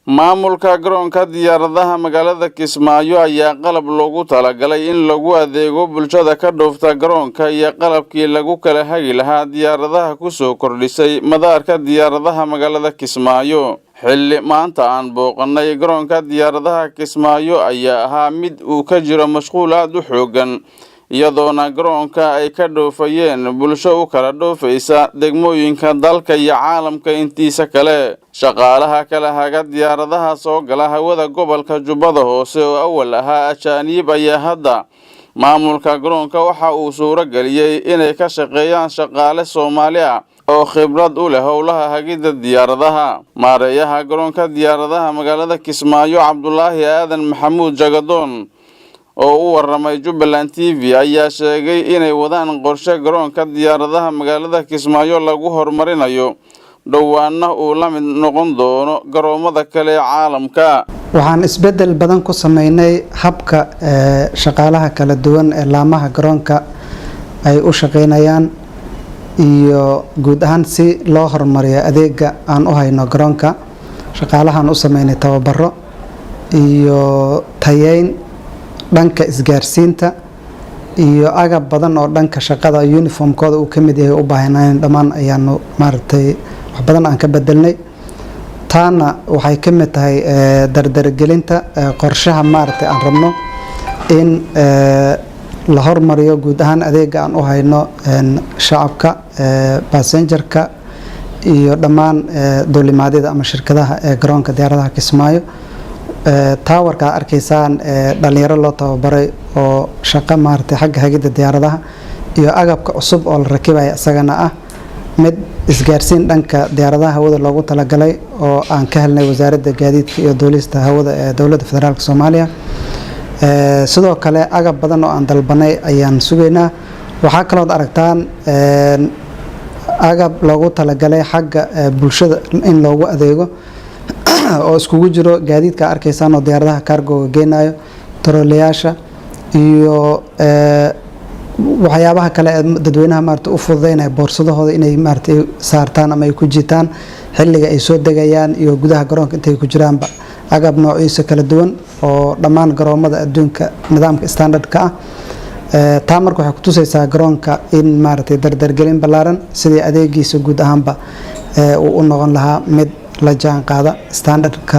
maamulka garoonka diyaaradaha magaalada Kismaayo ayaa qalab loogu talagalay in lagu adeego bulshada ka dhoofta garoonka iyo qalabkii lagu kala hagi lahaa diyaaradaha ku soo kordhisay madaarka diyaaradaha magaalada Kismaayo. xilli maanta aan booqanay garoonka diyaaradaha Kismaayo ayaa ahaa mid uu ka jiro mashquul aad u xoogan iyadoona garoonka ay ka dhoofayeen bulsho u kala dhoofaysa degmooyinka dalka iyo caalamka intiisa kale. shaqaalaha kala haga diyaaradaha soo gala hawada gobolka Jubbada Hoose oo awal ahaa ajaanib ayaa hadda maamulka garoonka waxa uu suuro galiyay inay ka shaqeeyaan shaqaale Soomaali ah oo khibrad u leh howlaha hagida diyaaradaha. maareeyaha garoonka diyaaradaha magaalada Kismaayo Cabdullaahi Aadan Maxamuud Jagadoon oo u waramay Jubbaland TV ayaa sheegay inay wadaan qorshe garoonka diyaaradaha magaalada Kismaayo lagu horumarinayo dhawaana uu la mid noqon doono garoomada kale ee caalamka. waxaan isbedel badan ku sameynay habka shaqaalaha kala duwan ee laamaha garoonka ay u shaqeynayaan iyo guud ahaan si loo horumariyo adeega aan u hayno garoonka. shaqaalahan u sameynay tababaro iyo tayeyn dhanka isgaarsiinta iyo agab badan oo dhanka shaqada uniformkooda uu kamid yahay u baahanayeen dhammaan ayaanu maartay wax badan aan ka bedelnay. taana waxay kamid tahay dardargelinta qorshaha maartay aan rabno in la hormariyo guud ahaan adeega aan u hayno shacabka passengerka iyo dhammaan duulimaadyada ama shirkadaha ee garoonka diyaaradaha Kismaayo. taawarka arkaysaan dhalinyaro loo tababaray oo shaqo maartay xagga hagida diyaaradaha iyo agabka cusub oo la rakibay asagana ah mid isgaarsiin dhanka diyaaradaha hawada loogu talagalay oo aan ka helnay wasaaradda gaadiidka iyo duulista hawada ee dowladda federaalka Soomaaliya. sidoo kale agab badan oo aan dalbanay ayaan sugeynaa. waxaa kaloo aragtaan agab loogu talagalay xagga bulshada in loogu adeego oo iskugu jiro gaadiidka arkaysaan oo diyaaradaha cargo geenayo troleyaasha iyo waxyaabaha kale ee dadweynaha maartay u fududeynaya boorsadahooda inay maartay saartaan ama ay ku jiitaan xilliga ay soo degayaan iyo gudaha garoonka intay ku jiraanba. agab noociisa kala duwan oo dhammaan garoomada adduunka nidaamka standardka ah. taa marka waxay ku tusaysaa garoonka in maartay dardargelin ballaaran sidii adeegiisa guud ahaanba uu u noqon lahaa mid la jaan qaada standardka